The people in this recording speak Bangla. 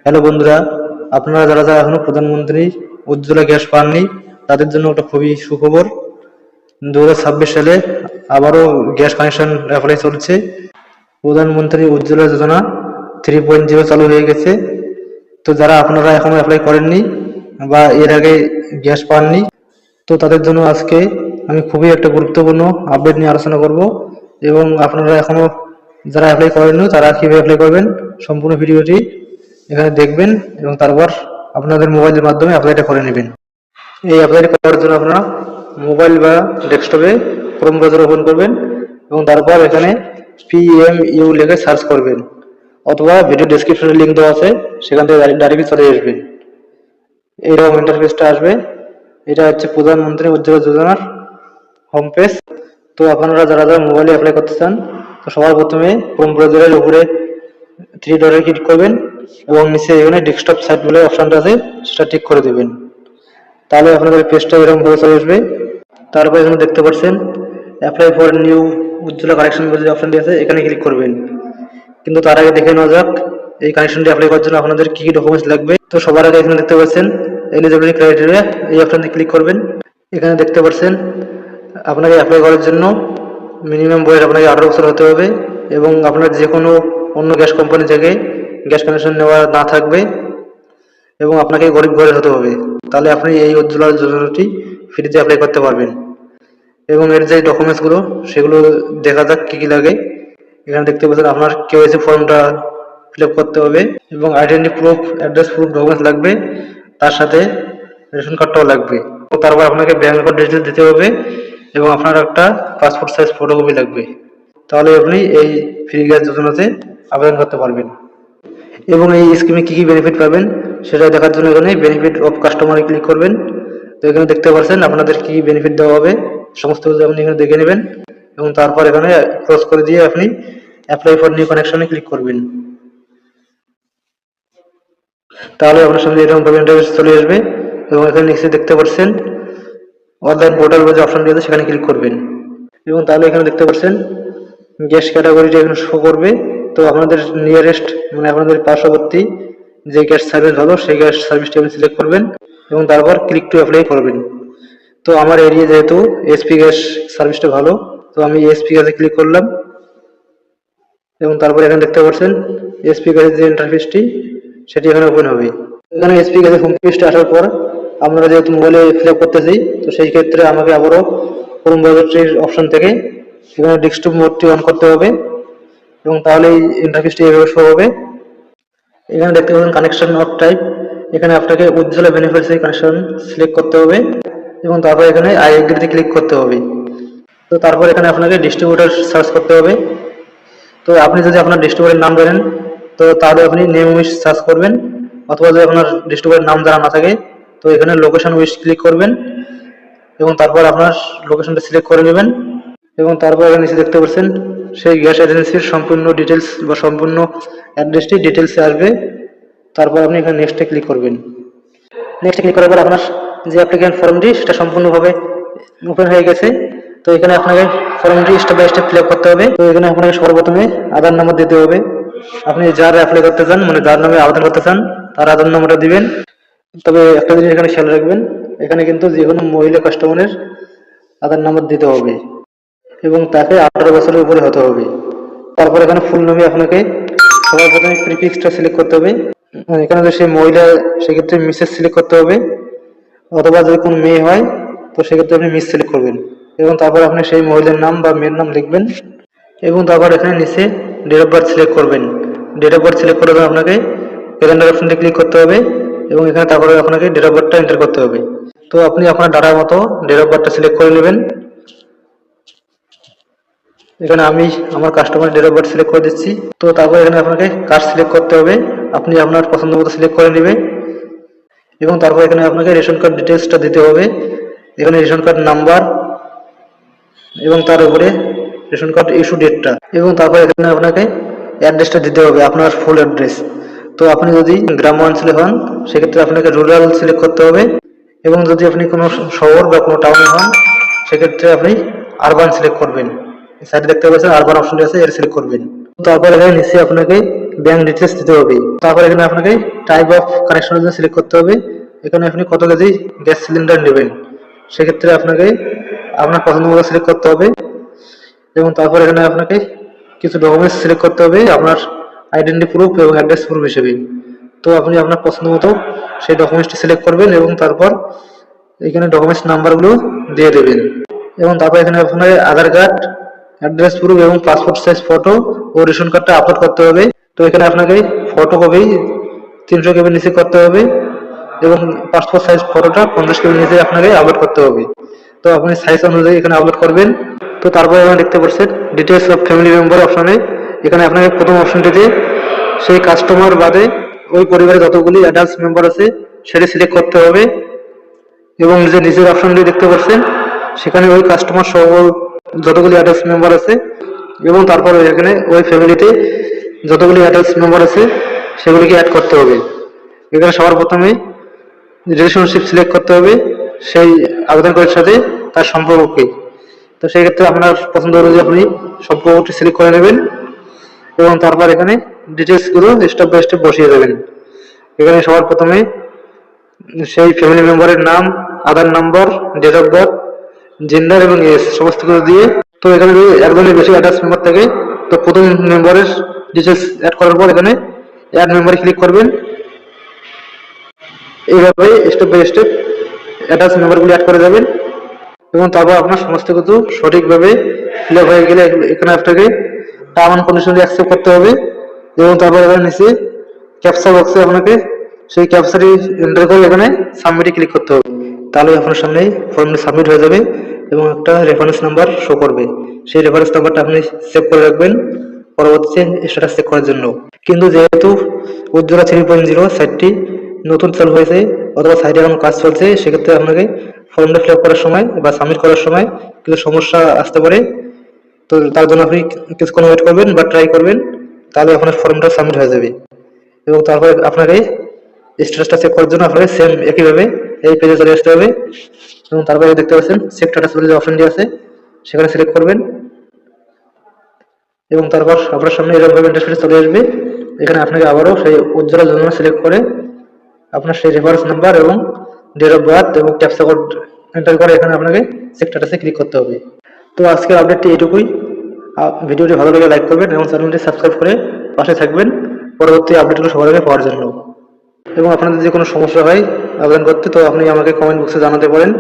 হ্যালো বন্ধুরা, আপনারা যারা যারা এখনো প্রধানমন্ত্রী উজ্জ্বলা গ্যাস পাননি তাদের জন্য একটা খুবই সুখবর। 2026 সালে আবারও গ্যাস কানেকশন অ্যাপ্লাই চলছে। প্রধানমন্ত্রী উজ্জ্বলা যোজনা 3.0 চালু হয়ে গেছে। তো যারা আপনারা এখনো অ্যাপ্লাই করেননি বা এর আগে গ্যাস পাননি, তো তাদের জন্য আজকে আমি খুবই একটা গুরুত্বপূর্ণ আপডেট নিয়ে আলোচনা করব। এবং আপনারা এখনো যারা অ্যাপ্লাই করেননি তারা কিভাবে অ্যাপ্লাই করবেন সম্পূর্ণ ভিডিওটি এখানে দেখবেন এবং তারপর আপনাদের মোবাইলের মাধ্যমে অ্যাপ্লাইটা করে নেবেন। এই অ্যাপ্লাই করার জন্য আপনারা মোবাইল বা ডেস্কটপে ক্রোম ব্রাউজার ওপেন করবেন এবং তারপর এখানে PMU লিখে সার্চ করবেন, অথবা ভিডিও ডেসক্রিপশনে লিঙ্ক দেওয়া আছে, সেখান থেকে ডাইরেক্টলি চলে আসবেন। এইরকম ইন্টারফেসটা আসবে। এটা হচ্ছে প্রধানমন্ত্রী উজ্জ্বলা যোজনার হোম পেজ। তো আপনারা যারা যারা মোবাইলে অ্যাপ্লাই করতে চান, তো সবার প্রথমে ক্রোম ব্রাউজারের উপরে 3 ডটে ক্লিক করবেন এবং নিচে এখানে ডেস্কটপ সাইট বলে অপশনটা আছে, সেটা টিক করে দেবেন। তাহলে আপনাদের পেজটা এরকম ভাবে চলে আসবে। তারপর এখানে দেখতে পাচ্ছেন apply for new Ujjwala connection বলে যে অপশনটি আছে, এখানে ক্লিক করবেন। কিন্তু তার আগে দেখে নেওয়া যাক এই কানেকশনটি অ্যাপ্লাই করার জন্য আপনাদের কি কি ডকুমেন্টস লাগবে। তো সবার আগে এখানে দেখতে পাচ্ছেন এলিজিবিলিটি ক্রাইটেরিয়া, এই অপশনটি ক্লিক করবেন। এখানে দেখতে পাচ্ছেন আপনাকে অ্যাপ্লাই করার জন্য মিনিমাম বয়স আপনাকে 18 বছর হতে হবে এবং আপনার যে কোনো অন্য গ্যাস কোম্পানি থেকে গ্যাস কানেকশন নেওয়া না থাকবে এবং আপনাকে গরিব ঘরের হতে হবে। তাহলে আপনি এই উজ্জ্বলা যোজনাটি ফ্রিতে অ্যাপ্লাই করতে পারবেন। এবং এর যে ডকুমেন্টসগুলো সেগুলো দেখা যাক কি কি লাগে। এখানে দেখতে পাচ্ছেন আপনার KYC ফর্মটা ফিল আপ করতে হবে এবং identity proof, address proof documents লাগবে, তার সাথে রেশন কার্ডটাও লাগবে। তো তারপর আপনাকে ব্যাংক অ্যাকাউন্ট ডিটেলস দিতে হবে এবং আপনার একটা পাসপোর্ট সাইজ ফটোকপি লাগবে। তাহলে আপনি এই ফ্রি গ্যাস যোজনাতে আবেদন করতে পারবেন। এবং এই স্কিমে কি কি বেনিফিট পাবেন সেটা দেখার জন্য এখানে বেনিফিট অফ কাস্টমারে ক্লিক করবেন। তো এখানে দেখতে পাচ্ছেন আপনাদের কি বেনিফিট দেওয়া হবে, সমস্ত কিছু আপনি এখানে দেখে নেবেন এবং তারপর এখানে ক্রস করে দিয়ে আপনি অ্যাপ্লাই ফর নিউ কানেকশনে ক্লিক করবেন। তাহলে আপনার সামনে এরকম ভাবে ইন্টারফেস চলে আসবে এবং এখানে নিচে দেখতে পাচ্ছেন অনলাইন পোর্টাল বলে যে অপশনটি আছে, সেখানে ক্লিক করবেন। এবং তাহলে এখানে দেখতে পাচ্ছেন গ্যাস ক্যাটাগরিটা এখানে শো করবে। তো আপনাদের নিয়ারেস্ট মানে আপনাদের পার্শ্ববর্তী যে গ্যাস সার্ভিস ভালো সেই গ্যাস সার্ভিসটি আপনি সিলেক্ট করবেন এবং তারপর ক্লিক টু অ্যাপ্লাই করবেন। তো আমার এরিয়া যেহেতু SP গ্যাস সার্ভিসটা ভালো, তো আমি SP গ্যাসে ক্লিক করলাম এবং তারপর এখানে দেখতে পাচ্ছেন SP গ্যাসের যে ইন্টারফেসটি সেটি এখানে ওপেন হবে। এখানে SP গ্যাসের হোম পেজটা আসার পর আমরা যেহেতু মোবাইলে ফিল আপ করতেছি, তো সেই ক্ষেত্রে আমাকে আবারও ক্রোম ব্রাউজারটির অপশন থেকে এখানে ডেস্কটপ মোডটি অন করতে হবে এবং তাহলে এই ইন্টারফেসটি এভাবে শো হবে। এখানে দেখতে পাচ্ছেন কানেকশন অফ টাইপ, এখানে আপনাকে উজ্জ্বলা বেনিফিশিয়ারি কানেকশন সিলেক্ট করতে হবে এবং তারপর এখানে আই এগ্রিতে ক্লিক করতে হবে। তো তারপর এখানে আপনাকে ডিস্ট্রিবিউটর সার্চ করতে হবে। তো আপনি যদি আপনার ডিস্ট্রিবিউটরের নাম জানেন তো তাহলে আপনি নেম উইশ সার্চ করবেন, অথবা যদি আপনার ডিস্ট্রিবিউটরের নাম জানা না থাকে তো এখানে লোকেশন উইশ ক্লিক করবেন এবং তারপর আপনার লোকেশনটা সিলেক্ট করে নেবেন এবং তারপর এখানে নিচে দেখতে পাচ্ছেন সেই গ্যাস এজেন্সির সম্পূর্ণ ডিটেলস বা সম্পূর্ণ অ্যাড্রেসটি ডিটেলসে আসবে। তারপর আপনি এখানে নেক্সটে ক্লিক করবেন। নেক্সটে ক্লিক করার পর আপনার যে অ্যাপ্লিকেশন ফর্মটি সেটা সম্পূর্ণভাবে ওপেন হয়ে গেছে। তো এখানে আপনাকে ফর্মটি step by step fill up করতে হবে। তো এখানে আপনাকে সর্বপ্রথমে আধার নম্বর দিতে হবে। আপনি যার অ্যাপ্লাই করতে চান মানে যার নামে আবেদন করতে চান তার আধার নম্বরটা দিবেন। তবে একটা জিনিস এখানে খেয়াল রাখবেন, এখানে কিন্তু যে কোনো মহিলা কাস্টমারের আধার নম্বর দিতে হবে এবং তাকে 18 বছরের উপরে হতে হবে। তারপর এখানে ফুল নামে আপনাকে সবার প্রথমে প্রিফিক্সটা সিলেক্ট করতে হবে। এখানে যদি সেই মহিলা সেক্ষেত্রে মিসেস সিলেক্ট করতে হবে, অথবা যদি কোনো মেয়ে হয় তো সেক্ষেত্রে আপনি মিস সিলেক্ট করবেন এবং তারপর আপনি সেই মহিলার নাম বা মেয়ের নাম লিখবেন এবং তারপর এখানে নিচে ডেট অফ বার্থ সিলেক্ট করবেন। ডেট অফ বার্থ সিলেক্ট করার জন্য আপনাকে ক্যালেন্ডার অপশনটি ক্লিক করতে হবে এবং এখানে তারপরে আপনাকে ডেট অফ বার্থটা এন্টার করতে হবে। তো আপনি আপনার ডাটার মতো ডেট অফ বার্থটা সিলেক্ট করে নেবেন। এখানে আমি আমার customer date of birth select করে দিচ্ছি। তো তারপর এখানে আপনাকে কাস্ট সিলেক্ট করতে হবে, আপনি আপনার পছন্দ মতো সিলেক্ট করে নেবেন এবং তারপর এখানে আপনাকে রেশন কার্ড ডিটেলসটা দিতে হবে। এখানে রেশন কার্ড নাম্বার এবং তার উপরে রেশন কার্ড ইস্যু ডেটটা এবং তারপর এখানে আপনাকে অ্যাড্রেসটা দিতে হবে, আপনার ফুল অ্যাড্রেস। তো আপনি যদি গ্রাম অঞ্চলে হন সেক্ষেত্রে আপনাকে রুরাল সিলেক্ট করতে হবে এবং যদি আপনি কোনো শহর বা কোনো টাউনে হন সেক্ষেত্রে আপনি আরবান সিলেক্ট করবেন। সাইডে দেখতে পাচ্ছেন আরবান অপশনটি আছে, এর সিলেক্ট করবেন। তারপর এখানে নিচে আপনাকে ব্যাংক ডিটেলস দিতে হবে। তারপর এখানে আপনাকে টাইপ অফ কানেকশনের জন্য সিলেক্ট করতে হবে। এখানে আপনি কত কেজি গ্যাস সিলিন্ডার নেবেন, সেক্ষেত্রে আপনাকে আপনার পছন্দ মতো সিলেক্ট করতে হবে। এবং তারপর এখানে আপনাকে কিছু ডকুমেন্টস সিলেক্ট করতে হবে আপনার আইডেন্টি প্রুফ এবং অ্যাড্রেস প্রুফ হিসেবে। তো আপনি আপনার পছন্দ মতো সেই ডকুমেন্টসটি সিলেক্ট করবেন এবং তারপর এখানে ডকুমেন্টস নাম্বারগুলো দিয়ে দেবেন। এবং তারপর এখানে আপনার আধার কার্ড, অ্যাড্রেস প্রুফ এবং পাসপোর্ট সাইজ ফটো ও রেশন কার্ডটা আপলোড করতে হবে। তো এখানে আপনাকে ফটো কপি 300 কেবির নিচে করতে হবে এবং পাসপোর্ট সাইজ ফটোটা 50 কেবির নিচে আপনাকে আপলোড করতে হবে। তো আপনি সাইজ অনুযায়ী এখানে আপলোড করবেন। তো তারপরে এখানে দেখতে পাচ্ছেন ডিটেলস অফ ফ্যামিলি মেম্বার অপশনে, এখানে আপনাকে প্রথম অপশনটিতে সেই কাস্টমার বাদে ওই পরিবারে যতগুলি অ্যাডাল্ট মেম্বার আছে সেটি সিলেক্ট করতে হবে। এবং যে নিচের অপশনটি দেখতে পাচ্ছেন সেখানে ওই কাস্টমার সহ যতগুলি অ্যাডাল্ট মেম্বার আছে এবং তারপর এখানে ওই ফ্যামিলিতে যতগুলি অ্যাডাল্ট মেম্বার আছে সেগুলিকে অ্যাড করতে হবে। এখানে সবার প্রথমে রিলেশনশিপ সিলেক্ট করতে হবে সেই আবেদনকারীর সাথে তার সম্পর্ককে। তো সেই ক্ষেত্রে আপনার পছন্দ অনুযায়ী আপনি সম্পর্কটি সিলেক্ট করে নেবেন এবং তারপর এখানে ডিটেলসগুলো স্টেপ বাই স্টেপ বসিয়ে দেবেন। এখানে সবার প্রথমে সেই ফ্যামিলি মেম্বারের নাম, Aadhaar number, date of birth, gender এবং এজ সমস্ত কিছু দিয়ে, তো এখানে যদি একজনের বেশি অ্যাটাচ মেম্বার থাকে তো প্রথম মেম্বারের ডিটেলস অ্যাড করার পর এখানে অ্যাড মেম্বারে ক্লিক করবেন। এইভাবে স্টেপ বাই স্টেপ অ্যাটাচ মেম্বারগুলি অ্যাড করে যাবেন এবং তারপর আপনার সমস্ত কিছু সঠিকভাবে ফিল আপ হয়ে গেলে এখানে আপনাকে টার্ম অ্যান্ড কন্ডিশন অ্যাকসেপ্ট করতে হবে এবং তারপর এখানে নিচে ক্যাপচা বক্সে আপনাকে সেই ক্যাপচাটি এন্টার করে এখানে সাবমিটে ক্লিক করতে হবে। তাহলে আপনার সামনে ফর্মটি সাবমিট হয়ে যাবে এবং একটা রেফারেন্স নাম্বার শো করবে। সেই রেফারেন্স নাম্বারটা আপনি সেভ করে রাখবেন পরবর্তীতে স্ট্যাটাস চেক করার জন্য। কিন্তু যেহেতু উজ্জ্বলা 3.0 সাইটটি নতুন চালু হয়েছে অথবা সাইটে এখন কাজ চলছে, সেক্ষেত্রে আপনাকে ফর্মটা ফিল আপ করার সময় বা সাবমিট করার সময় কিছু সমস্যা আসতে পারে। তো তার জন্য আপনি কিছুক্ষণ ওয়েট করবেন বা ট্রাই করবেন, তাহলে আপনার ফর্মটা সাবমিট হয়ে যাবে। এবং তারপরে আপনাকে স্ট্যাটাসটা চেক করার জন্য আপনাকে সেম একইভাবে এই পেজে চলে আসতে হবে এবং তারপরে দেখতে পাচ্ছেন চেক স্ট্যাটাস বলে যে অপশনটি আছে সেখানে সিলেক্ট করবেন এবং তারপর আপনার সামনে এরকমভাবে ইন্টারফেস চলে আসবে। এখানে আপনাকে আবারও সেই উজ্জ্বলা যোজনা সিলেক্ট করে আপনার সেই রেফারেন্স নাম্বার এবং ডেট অফ বার্থ এবং ক্যাপচা কোড এন্টার করে এখানে আপনাকে চেক স্ট্যাটাসে ক্লিক করতে হবে। তো আজকের আপডেটটি এইটুকুই। ভিডিওটি ভালো লাগলে লাইক করবেন এবং চ্যানেলটি সাবস্ক্রাইব করে পাশে থাকবেন পরবর্তী আপডেটগুলো সবার আগে পাওয়ার জন্য। এবং আপনাদের যদি কোনো সমস্যা হয় আবেদন করতে তো আপনি আমাকে কমেন্ট বক্সে জানাতে পারেন।